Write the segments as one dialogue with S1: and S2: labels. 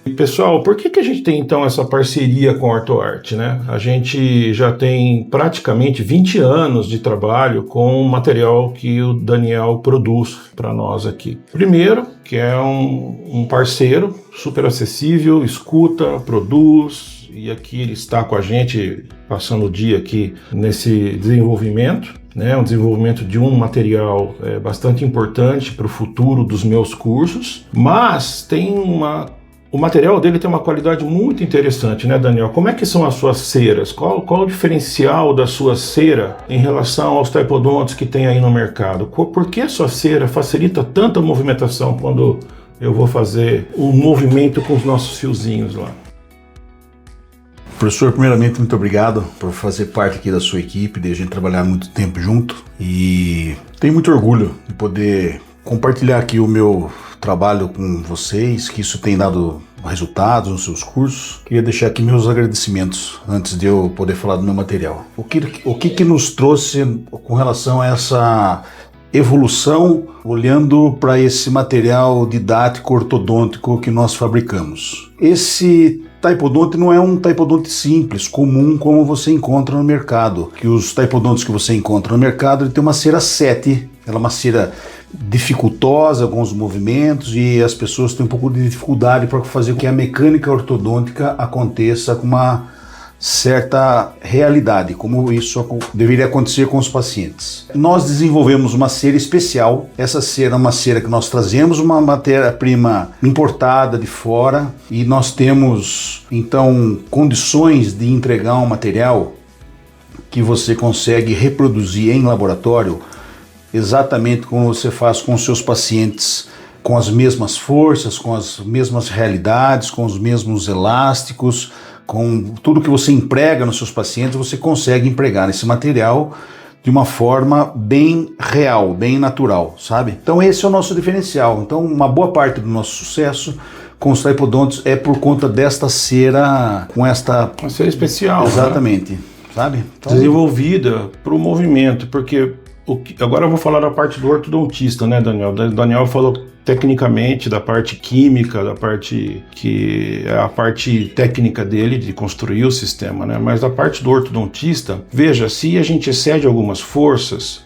S1: E, pessoal, por que a gente tem então essa parceria com a OrtoArt, né? A gente já tem praticamente 20 anos de trabalho com o material que o Daniel produz para nós aqui. Primeiro, que é um parceiro super acessível, escuta, produz, e aqui ele está com a gente passando o dia aqui nesse desenvolvimento, né? Um desenvolvimento de um material bastante importante para o futuro dos meus cursos, mas tem o material dele tem uma qualidade muito interessante, né, Daniel? Como é que são as suas ceras? Qual o diferencial da sua cera em relação aos taipodontes que tem aí no mercado? Por que a sua cera facilita tanta movimentação quando eu vou fazer um movimento com os nossos fiozinhos lá?
S2: Professor, primeiramente, muito obrigado por fazer parte aqui da sua equipe, de a gente trabalhar muito tempo junto, e tenho muito orgulho de poder compartilhar aqui o meu trabalho com vocês, que isso tem dado resultados nos seus cursos. Queria deixar aqui meus agradecimentos antes de eu poder falar do meu material. O que nos trouxe com relação a essa evolução, olhando para esse material didático ortodôntico que nós fabricamos? Esse taipodonte não é um taipodonte simples, comum, como você encontra no mercado. Que os taipodontes que você encontra no mercado, ele tem uma cera 7, ela é uma cera dificultosa com os movimentos, e as pessoas têm um pouco de dificuldade para fazer com que a mecânica ortodôntica aconteça com uma certa realidade, como isso deveria acontecer com os pacientes. Nós desenvolvemos uma cera especial. Essa cera é uma cera que nós trazemos uma matéria-prima importada de fora, e nós temos então condições de entregar um material que você consegue reproduzir em laboratório exatamente como você faz com os seus pacientes, com as mesmas forças, com as mesmas realidades, com os mesmos elásticos, com tudo que você emprega nos seus pacientes, você consegue empregar nesse material de uma forma bem real, bem natural, sabe? Então esse é o nosso diferencial. Então uma boa parte do nosso sucesso com os taipodontes é por conta desta cera, com esta...
S1: Uma cera especial.
S2: Exatamente, né? Sabe?
S1: Então, desenvolvida para o movimento, porque... Agora eu vou falar da parte do ortodontista, né, Daniel? O Daniel falou tecnicamente da parte química, da parte que é a parte técnica dele de construir o sistema, né? Mas da parte do ortodontista, veja, se a gente excede algumas forças,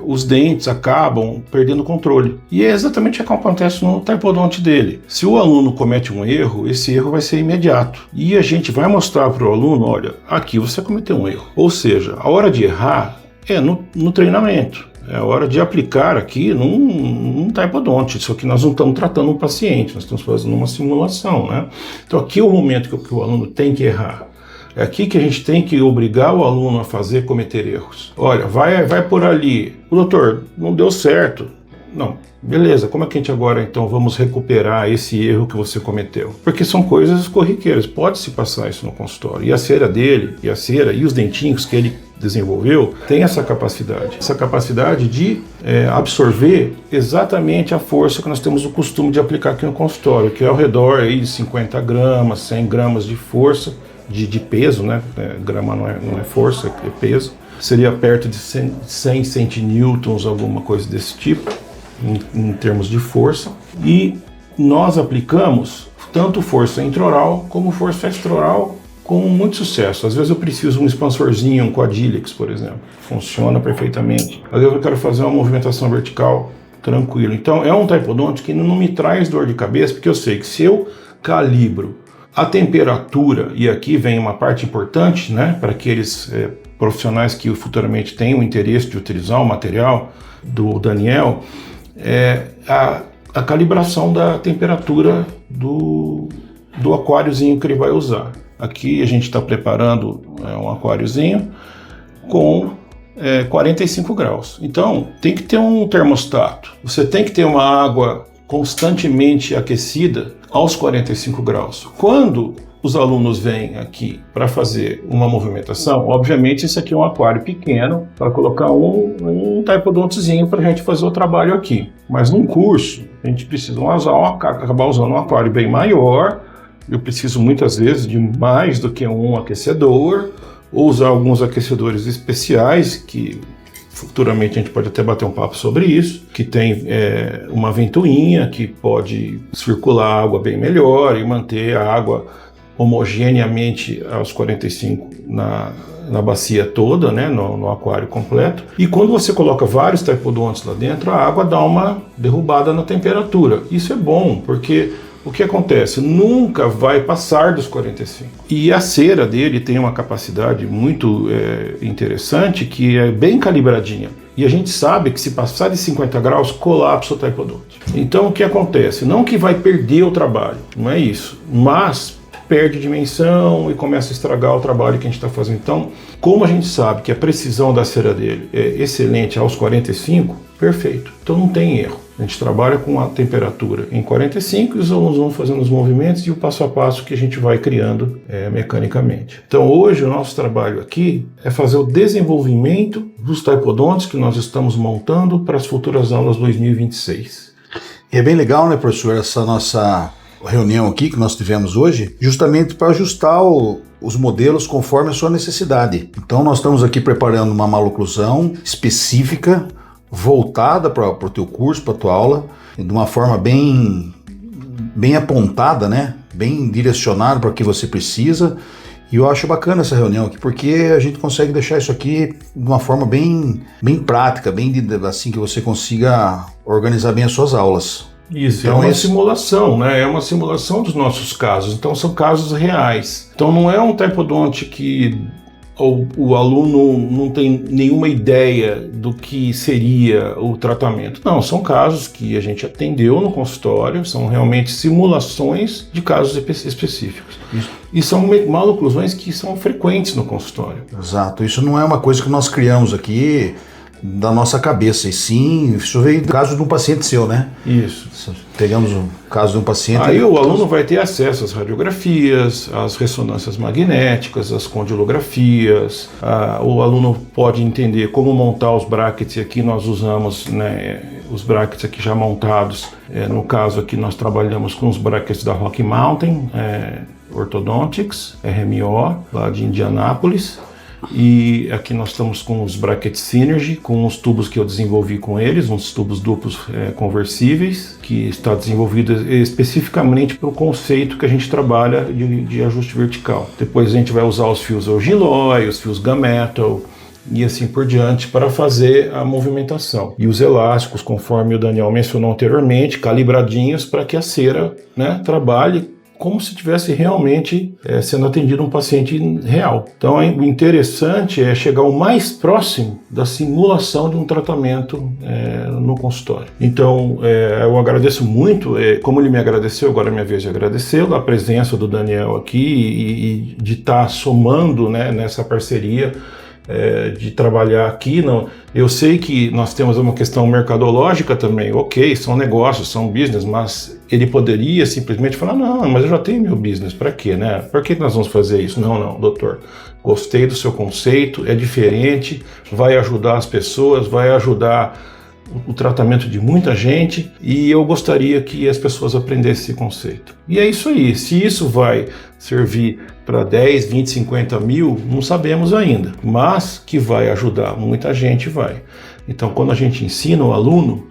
S1: os dentes acabam perdendo controle. E é exatamente o que acontece no taipodonte dele. Se o aluno comete um erro, esse erro vai ser imediato. E a gente vai mostrar para o aluno, olha, aqui você cometeu um erro. Ou seja, a hora de errar é no treinamento, é a hora de aplicar aqui num taipodonte. Isso aqui nós não estamos tratando um paciente, nós estamos fazendo uma simulação, né? Então aqui é o momento que o aluno tem que errar. É aqui que a gente tem que obrigar o aluno a cometer erros. Olha, vai por ali. O doutor, não deu certo. Não, beleza, como é que a gente agora então vamos recuperar esse erro que você cometeu? Porque são coisas corriqueiras, pode-se passar isso no consultório. E a cera dele, e os dentinhos que ele desenvolveu, tem essa capacidade de absorver exatamente a força que nós temos o costume de aplicar aqui no consultório, que é ao redor aí de 50 gramas, 100 gramas de força, de peso, né? Grama não é força, é peso. Seria perto de 100 centinewtons, alguma coisa desse tipo, em termos de força. E nós aplicamos tanto força intraoral como força extraoral com muito sucesso. Às vezes eu preciso de um expansorzinho, um quadríceps, por exemplo. Funciona perfeitamente. Às vezes eu quero fazer uma movimentação vertical tranquilo. Então é um taipodonte que não me traz dor de cabeça, porque eu sei que se eu calibro a temperatura, e aqui vem uma parte importante, né, para aqueles profissionais que futuramente tenham interesse de utilizar o material do Daniel, a calibração da temperatura do aquáriozinho que ele vai usar. Aqui a gente está preparando um aquáriozinho com 45 graus. Então tem que ter um termostato. Você tem que ter uma água constantemente aquecida aos 45 graus. Quando os alunos vêm aqui para fazer uma movimentação, obviamente esse aqui é um aquário pequeno para colocar um taipodontezinho para a gente fazer o trabalho aqui. Mas num curso a gente precisa acabar usando um aquário bem maior. Eu preciso muitas vezes de mais do que um aquecedor, ou usar alguns aquecedores especiais que futuramente a gente pode até bater um papo sobre isso, que tem uma ventoinha que pode circular água bem melhor e manter a água homogeneamente aos 45 na bacia toda, né, no aquário completo. E quando você coloca vários taipodontes lá dentro, a água dá uma derrubada na temperatura. Isso é bom, porque o que acontece? Nunca vai passar dos 45. E a cera dele tem uma capacidade muito interessante, que é bem calibradinha. E a gente sabe que se passar de 50 graus, colapsa o taipodonte. Então o que acontece? Não que vai perder o trabalho, não é isso, mas perde dimensão e começa a estragar o trabalho que a gente está fazendo. Então, como a gente sabe que a precisão da cera dele é excelente aos 45, perfeito. Então não tem erro. A gente trabalha com a temperatura em 45 e os alunos vão fazendo os movimentos e o passo a passo que a gente vai criando mecanicamente. Então hoje o nosso trabalho aqui é fazer o desenvolvimento dos taipodontes que nós estamos montando para as futuras aulas 2026.
S2: E é bem legal, né, professor, essa nossa reunião aqui que nós tivemos hoje, justamente para ajustar os modelos conforme a sua necessidade. Então nós estamos aqui preparando uma maloclusão específica, voltada para o teu curso, para a tua aula, de uma forma bem apontada, né? Bem direcionada para o que você precisa. E eu acho bacana essa reunião aqui, porque a gente consegue deixar isso aqui de uma forma bem prática, assim que você consiga organizar bem as suas aulas.
S1: Isso, então, é uma simulação, né? É uma simulação dos nossos casos, então são casos reais. Então não é um taipodonte que o aluno não tem nenhuma ideia do que seria o tratamento. Não, são casos que a gente atendeu no consultório, são realmente simulações de casos específicos. Isso. E são maloclusões que são frequentes no consultório.
S2: Exato, isso não é uma coisa que nós criamos aqui da nossa cabeça, e sim, isso veio do caso de um paciente seu, né?
S1: Isso.
S2: Pegamos o caso de um paciente...
S1: Aí o aluno vai ter acesso às radiografias, às ressonâncias magnéticas, às condilografias, o aluno pode entender como montar os brackets, e aqui nós usamos, né, os brackets aqui já montados, no caso aqui nós trabalhamos com os brackets da Rocky Mountain Orthodontics, RMO, lá de Indianápolis. E aqui nós estamos com os Bracket Synergy, com os tubos que eu desenvolvi com eles, uns tubos duplos conversíveis, que está desenvolvido especificamente para o conceito que a gente trabalha de ajuste vertical. Depois a gente vai usar os fios Orgilloy, os fios Gunmetal e assim por diante para fazer a movimentação. E os elásticos, conforme o Daniel mencionou anteriormente, calibradinhos para que a cera, né, trabalhe como se estivesse realmente sendo atendido um paciente real. Então o interessante é chegar o mais próximo da simulação de um tratamento no consultório. Então eu agradeço muito, como ele me agradeceu, agora é minha vez de agradecê-lo, a presença do Daniel aqui e de estar somando, né, nessa parceria, de trabalhar aqui. Eu sei que nós temos uma questão mercadológica também, ok, são negócios, são business, mas ele poderia simplesmente falar, não, mas eu já tenho meu business, para quê, né? Por que nós vamos fazer isso? Não, doutor, gostei do seu conceito, é diferente, vai ajudar as pessoas, vai ajudar o tratamento de muita gente, e eu gostaria que as pessoas aprendessem esse conceito. E é isso aí, se isso vai servir para 10, 20, 50 mil, não sabemos ainda, mas que vai ajudar muita gente, vai. Então quando a gente ensina o aluno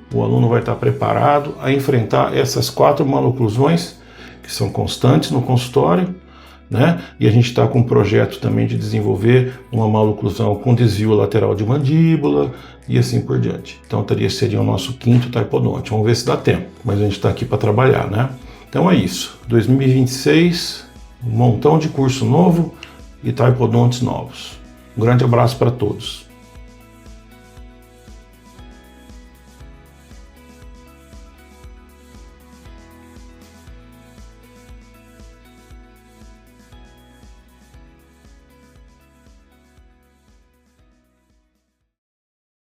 S1: vai estar preparado a enfrentar essas 4 maloclusões que são constantes no consultório, né? E a gente está com um projeto também de desenvolver uma maloclusão com desvio lateral de mandíbula e assim por diante. Então seria o nosso 5º taipodonte. Vamos ver se dá tempo, mas a gente está aqui para trabalhar, né? Então é isso. 2026, um montão de curso novo e taipodontes novos. Um grande abraço para todos.